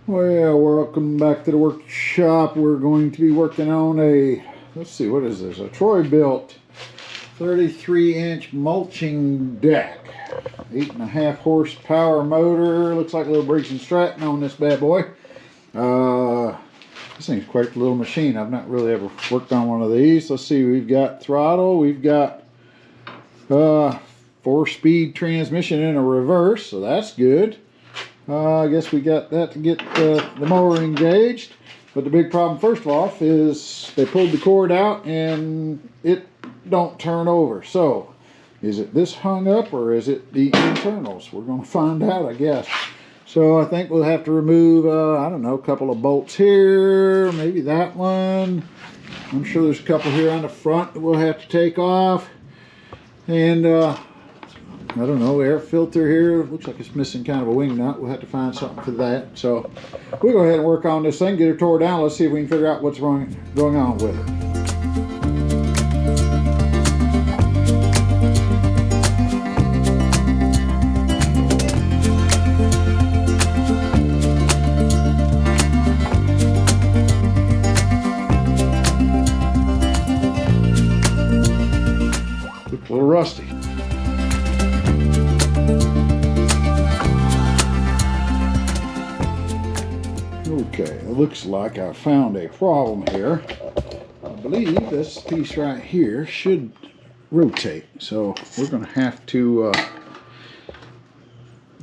Well, welcome back to the workshop. We're going to be working on a, let's see, what is this? A Troy-Bilt 33-inch mulching deck. 8.5 horsepower motor. Looks like a little Briggs & Stratton on this bad boy. This thing's quite a little machine. I've not really ever worked on one of these. Let's see, we've got throttle. We've got 4-speed transmission in a reverse, so that's good. I guess we got that to get the mower engaged. But the big problem first off is they pulled the cord out and it don't turn over. So is it this hung up or is it the internals? We're going to find out, I guess. So I think we'll have to remove, I don't know, a couple of bolts here, maybe that one. I'm sure there's a couple here on the front that we'll have to take off. And I don't know, air filter here. Looks like it's missing kind of a wing nut. We'll have to find something for that. So we'll go ahead and work on this thing, get it tore down. Let's see if we can figure out what's going on with it. Looks a little rusty. Okay, it looks like I found a problem here. I believe this piece right here should rotate, so we're going to have to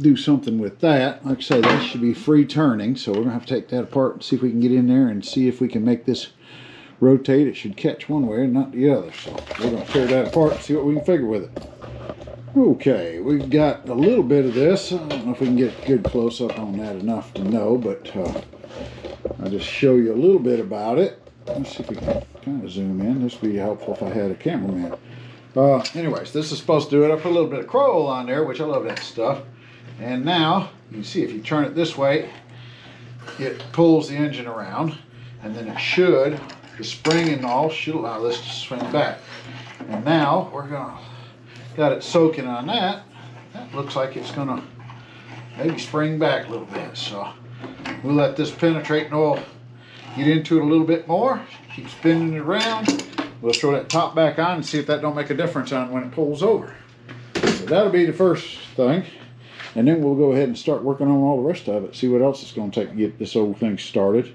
do something with that. Like I say, that should be free turning, so we're going to have to take that apart and see if we can get in there and see if we can make this rotate. It should catch one way and not the other, so we're going to tear that apart and see what we can figure with it. Okay, we've got a little bit of this. I don't know if we can get a good close-up on that enough to know, but I'll just show you a little bit about it. Let's see if we can kind of zoom in. This would be helpful if I had a cameraman. Anyways, this is supposed to do it. I put a little bit of Recoil on there, which I love that stuff. And now, you can see if you turn it this way, it pulls the engine around, and then it should, the spring and all, should allow this to swing back. And now, we're going to, got it soaking on that. That looks like it's going to maybe spring back a little bit. So we'll let this penetrate and oil get into it a little bit more. Keep spinning it around. We'll throw that top back on and see if that don't make a difference on when it pulls over. So that'll be the first thing. And then we'll go ahead and start working on all the rest of it. See what else it's going to take to get this whole thing started.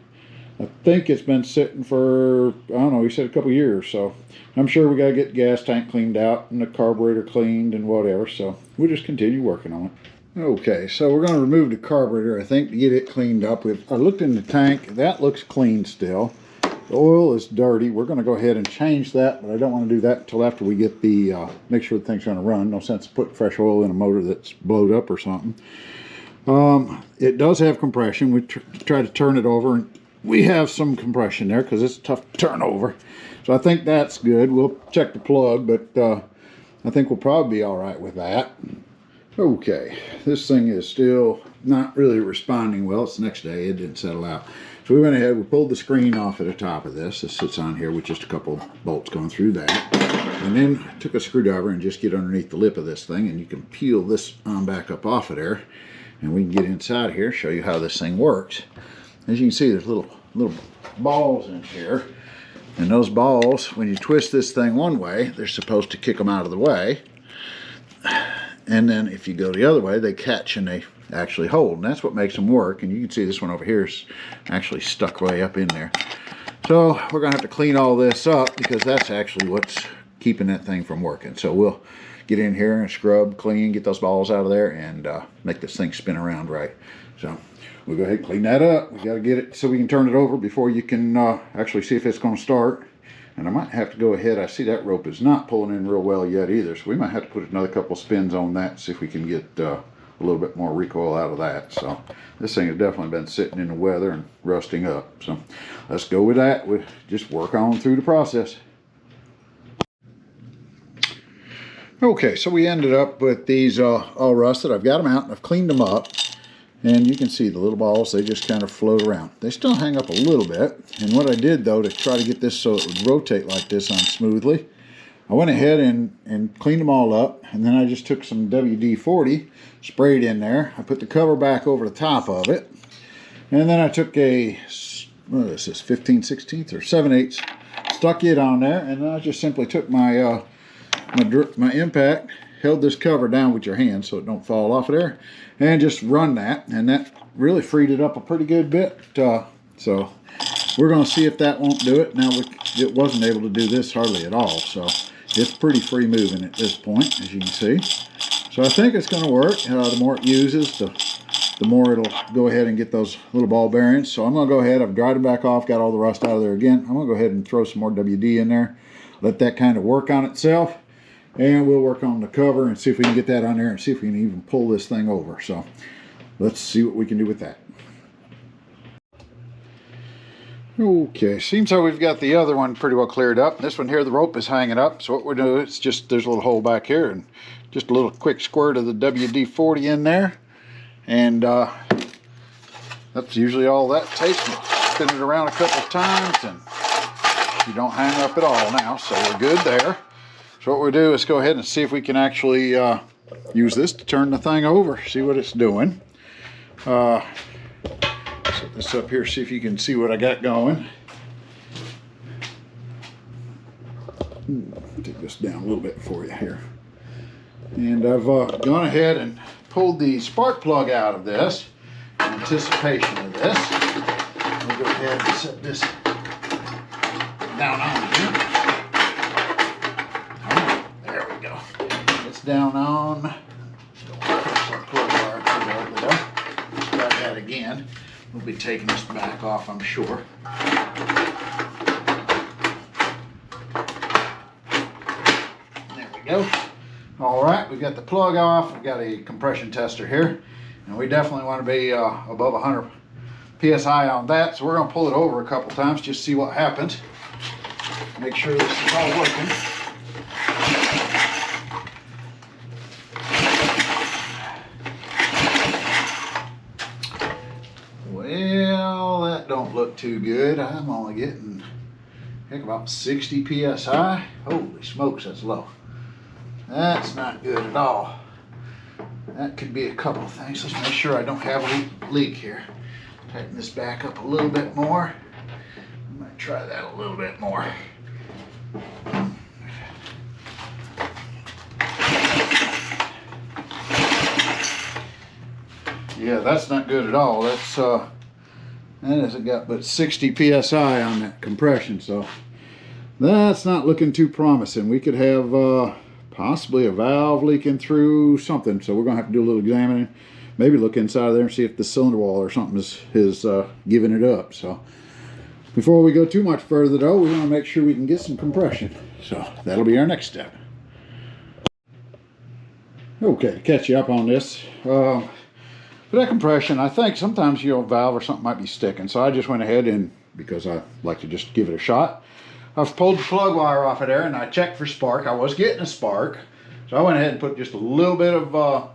I think it's been sitting for, I don't know, he said a couple years. So I'm sure we got to get the gas tank cleaned out and the carburetor cleaned and whatever. So we'll just continue working on it. Okay, so we're going to remove the carburetor, I think, to get it cleaned up. I looked in the tank. That looks clean still. The oil is dirty. We're going to go ahead and change that, but I don't want to do that until after we get the, make sure the thing's going to run. No sense putting fresh oil in a motor that's blowed up or something. It does have compression. We try to turn it over, and we have some compression there because it's tough to turn over. So I think that's good. We'll check the plug, but I think we'll probably be all right with that. Okay, this thing is still not really responding well. It's the next day. It didn't settle out. So we went ahead, we pulled the screen off at the top of this. This sits on here with just a couple bolts going through that. And then took a screwdriver and just get underneath the lip of this thing, and you can peel this on back up off of there. And we can get inside here, show you how this thing works. As you can see, there's little balls in here. And those balls, when you twist this thing one way, they're supposed to kick them out of the way. And then if you go the other way, they catch and they actually hold. And that's what makes them work. And you can see this one over here is actually stuck way up in there. So we're going to have to clean all this up because that's actually what's keeping that thing from working. So we'll get in here and scrub, clean, get those balls out of there, and make this thing spin around right. So we'll go ahead and clean that up. We got to get it so we can turn it over before you can actually see if it's going to start. And I might have to go ahead. I see that rope is not pulling in real well yet either, so we might have to put another couple spins on that and see if we can get a little bit more recoil out of that. So this thing has definitely been sitting in the weather and rusting up. So let's go with that. We just work on through the process. Okay, so we ended up with these all rusted. I've got them out and I've cleaned them up. And you can see the little balls, they just kind of float around. They still hang up a little bit. And what I did, though, to try to get this so it would rotate like this on smoothly, I went ahead and cleaned them all up. And then I just took some WD-40, sprayed in there. I put the cover back over the top of it. And then I took a, what is this, 15/16 or 7/8, stuck it on there, and then I just simply took my my impact, held this cover down with your hand so it don't fall off of there, and just run that, and that really freed it up a pretty good bit. So we're going to see if that won't do it. Now it wasn't able to do this hardly at all, so it's pretty free moving at this point, as you can see. So I think it's going to work. The more it uses, the more it'll go ahead and get those little ball bearings. So I'm going to go ahead, I've dried it back off, got all the rust out of there again. I'm going to go ahead and throw some more WD in there, let that kind of work on itself, and we'll work on the cover and see if we can get that on there and see if we can even pull this thing over. So let's see what we can do with that. Okay, seems like we've got the other one pretty well cleared up. This one here, the rope is hanging up. So what we're doing is just, there's a little hole back here, and just a little quick squirt of the WD-40 in there. And that's usually all that takes. Spin it around a couple of times, and you don't hang up at all now. So we're good there. So what we'll do is go ahead and see if we can actually use this to turn the thing over, see what it's doing. Set this up here, see if you can see what I got going. Take this down a little bit for you here. And I've gone ahead and pulled the spark plug out of this in anticipation of this. I'll go ahead and set this down on here. There we go. It's down on. Try that again. We'll be taking this back off, I'm sure. There we go. All right, we've got the plug off. We've got a compression tester here, and we definitely want to be above 100 psi on that. So we're going to pull it over a couple times, just see what happens. Make sure this is all working. Well, that don't look too good. I'm only getting, heck, about 60 psi. Holy smokes, that's low. That's not good at all. That could be a couple of things. Let's make sure I don't have a leak here. Tighten this back up a little bit more. I might try that a little bit more. Yeah, that's not good at all. That's that hasn't got but 60 psi on that compression, so that's not looking too promising. We could have possibly a valve leaking through something, so we're gonna have to do a little examining. Maybe look inside there and see if the cylinder wall or something is giving it up. So before we go too much further though, we want to make sure we can get some compression. So that'll be our next step. Okay, to catch you up on this. For that compression, I think sometimes your valve or something might be sticking. So I just went ahead and, because I like to just give it a shot, I've pulled the plug wire off of there and I checked for spark. I was getting a spark. So I went ahead and put just a little bit of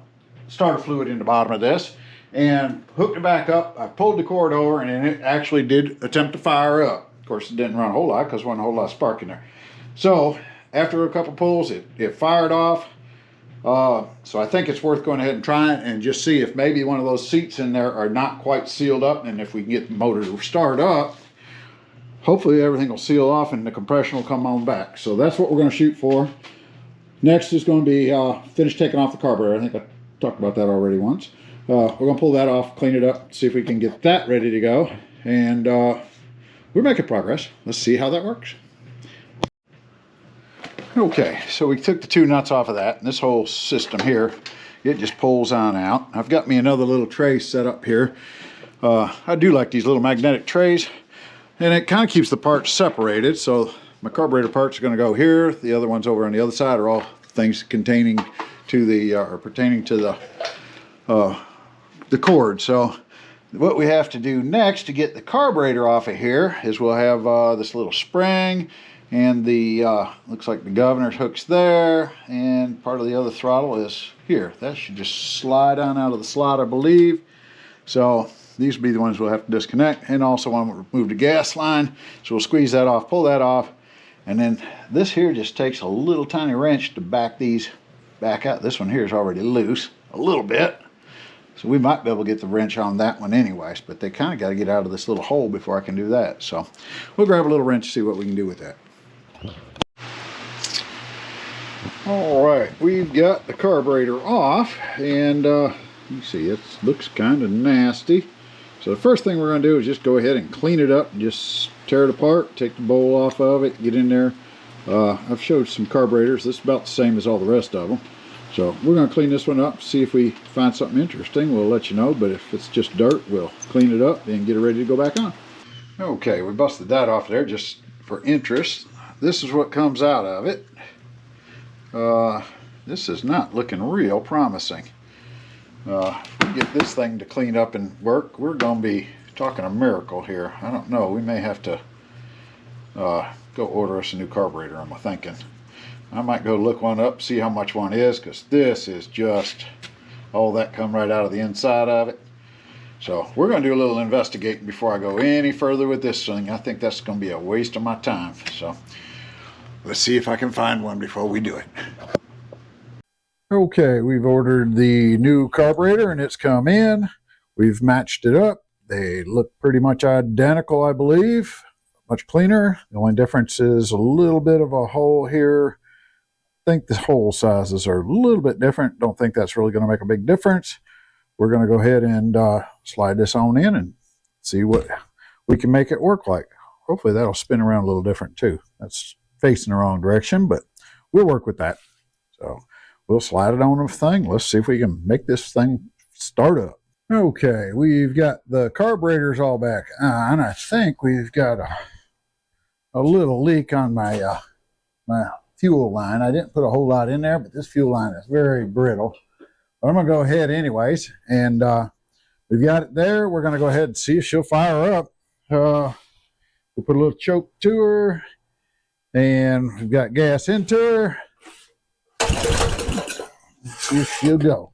starter fluid in the bottom of this and hooked it back up. I pulled the cord over and it actually did attempt to fire up. Of course, it didn't run a whole lot because there wasn't a whole lot of spark in there. So after a couple pulls, it fired off. So I think it's worth going ahead and trying and just see if maybe one of those seats in there are not quite sealed up, and if we can get the motor to start up, hopefully everything will seal off and the compression will come on back. So that's what we're going to shoot for. Next is going to be finish taking off the carburetor. I think I talked about that already once. We're going to pull that off, clean it up, see if we can get that ready to go, and we're making progress. Let's see how that works. Okay, so we took the two nuts off of that, and this whole system here, it just pulls on out. I've got me another little tray set up here. I do like these little magnetic trays, and it kind of keeps the parts separated. So my carburetor parts are going to go here. The other ones over on the other side are all things containing to the or pertaining to the cord. So what we have to do next to get the carburetor off of here is we'll have this little spring. And the looks like the governor's hook's there, and part of the other throttle is here. That should just slide on out of the slot, I believe. So these will be the ones we'll have to disconnect, and also want to remove the gas line. So we'll squeeze that off, pull that off, and then this here just takes a little tiny wrench to back these back out. This one here is already loose a little bit, So we might be able to get the wrench on that one anyways, but they kind of got to get out of this little hole before I can do that. So we'll grab a little wrench and see what we can do with that. All right, we've got the carburetor off, and you see it looks kind of nasty. So the first thing we're going to do is just go ahead and clean it up and just tear it apart, take the bowl off of it, get in there. I've showed some carburetors. This is about the same as all the rest of them. So we're going to clean this one up, see if we find something interesting. We'll let you know, but if it's just dirt, we'll clean it up and get it ready to go back on. Okay, we busted that off there just for interest. This is what comes out of it. This is not looking real promising. If we get this thing to clean up and work, we're going to be talking a miracle here. I don't know. We may have to go order us a new carburetor, I'm thinking. I might go look one up, see how much one is, because this is just all that come right out of the inside of it. So we're going to do a little investigating before I go any further with this thing. I think that's going to be a waste of my time. So let's see if I can find one before we do it. Okay, we've ordered the new carburetor and it's come in. We've matched it up. They look pretty much identical, I believe. Much cleaner. The only difference is a little bit of a hole here. I think the hole sizes are a little bit different. Don't think that's really going to make a big difference. We're going to go ahead and slide this on in and see what we can make it work like. Hopefully that'll spin around a little different too. That's facing the wrong direction, but we'll work with that. So we'll slide it on the thing. Let's see if we can make this thing start up. Okay, we've got the carburetors all back on. I think we've got a little leak on my my fuel line. I didn't put a whole lot in there, but this fuel line is very brittle. But I'm going to go ahead anyways, and we've got it there. We're going to go ahead and see if she'll fire up. We'll put a little choke to her, and we've got gas into her. See if she'll go.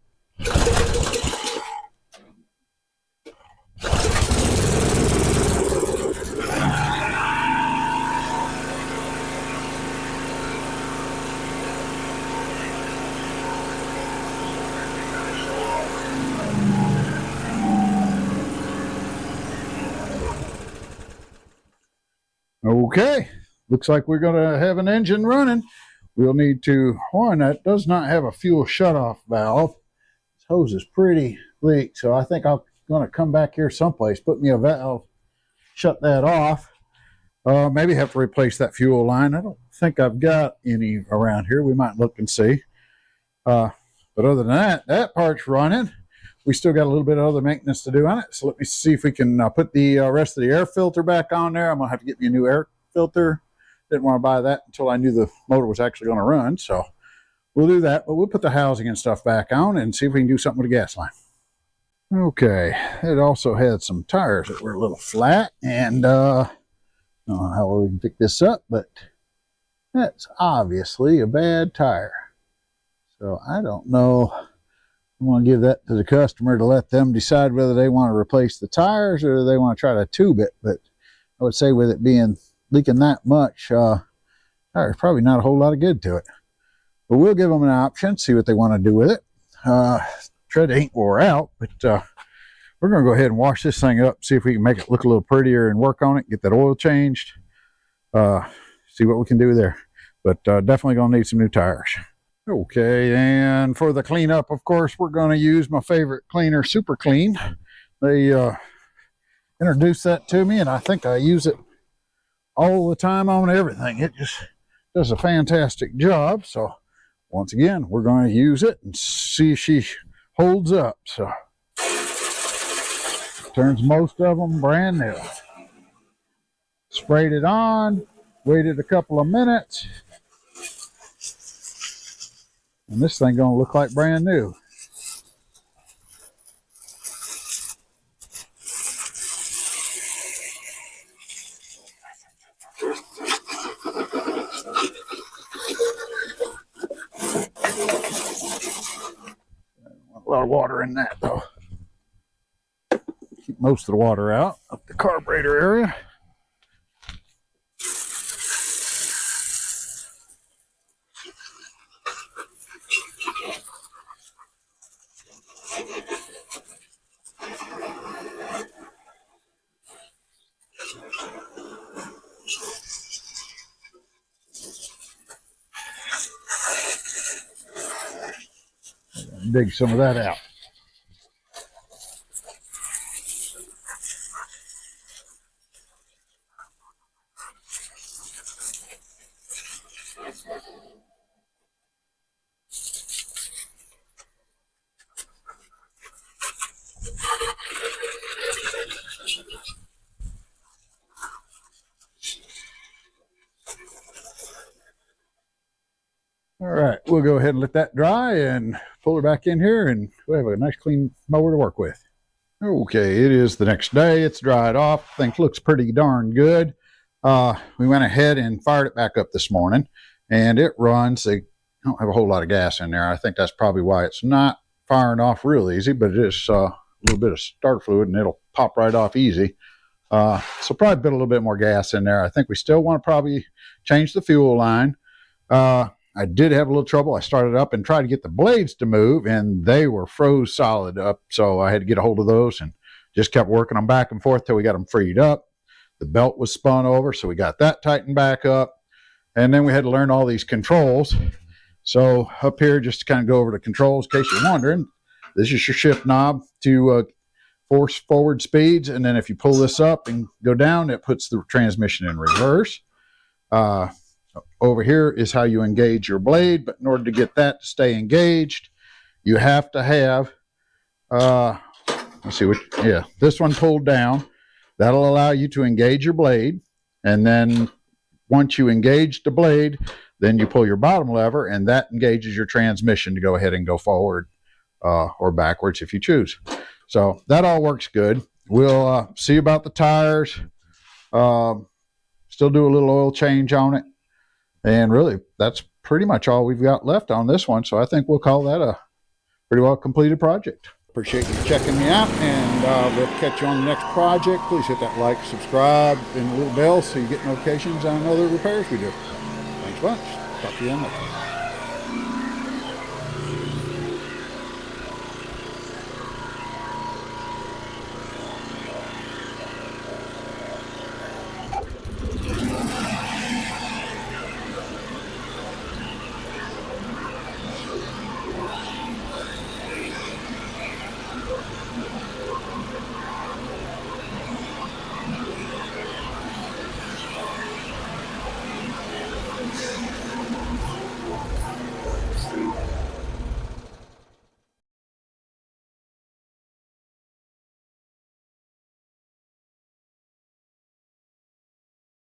Okay, looks like we're going to have an engine running. We'll need to, one that does not have a fuel shutoff valve. This hose is pretty leaked, so I think I'm going to come back here someplace, put me a valve, shut that off. Maybe have to replace that fuel line. I don't think I've got any around here. We might look and see. But other than that, that part's running. We still got a little bit of other maintenance to do on it. So let me see if we can put the rest of the air filter back on there. I'm going to have to get me a new air filter. Didn't want to buy that until I knew the motor was actually going to run. So we'll do that. But we'll put the housing and stuff back on and see if we can do something with the gas line. Okay. It also had some tires that were a little flat. And I don't know how we can pick this up, but that's obviously a bad tire. So I don't know. I want to give that to the customer to let them decide whether they want to replace the tires or they want to try to tube it. But I would say with it being leaking that much, there's probably not a whole lot of good to it. But we'll give them an option, see what they want to do with it. Tread ain't wore out, but we're going to go ahead and wash this thing up, see if we can make it look a little prettier and work on it, get that oil changed, see what we can do there. But definitely going to need some new tires. Okay, and for the cleanup, of course, we're going to use my favorite cleaner, Super Clean. They introduced that to me, and I think I use it all the time on everything. It just does a fantastic job. So once again, we're going to use it and see if she holds up. So turns most of them brand new. Sprayed it on, waited a couple of minutes. And this thing gonna look like brand new. A lot of water in that though. Keep most of the water out of the carburetor area. dig some of that out. All right, we'll go ahead and let that dry and pull her back in here, and we'll have a nice clean mower to work with. Okay, it is the next day. It's dried off. Things looks pretty darn good. We went ahead and fired it back up this morning, and it runs. They don't have a whole lot of gas in there. I think that's probably why it's not firing off real easy, but it is a little bit of starter fluid, and it'll pop right off easy. So probably put a little bit more gas in there. I think we still want to probably change the fuel line. I did have a little trouble. I started up and tried to get the blades to move, and they were froze solid up. So I had to get a hold of those and just kept working them back and forth till we got them freed up. The belt was spun over, so we got that tightened back up. And then we had to learn all these controls. So up here, just to kind of go over the controls, in case you're wondering, this is your shift knob to force forward speeds. And then if you pull this up and go down, it puts the transmission in reverse. Over here is how you engage your blade, but in order to get that to stay engaged, you have to have, let's see, this one pulled down. That'll allow you to engage your blade, and then once you engage the blade, then you pull your bottom lever, and that engages your transmission to go ahead and go forward or backwards if you choose. So that all works good. We'll see about the tires, still do a little oil change on it. And really, that's pretty much all we've got left on this one. So I think we'll call that a pretty well completed project. Appreciate you checking me out, and we'll catch you on the next project. Please hit that like, subscribe, and the little bell so you get notifications on other repairs we do. Thanks much. Talk to you then later.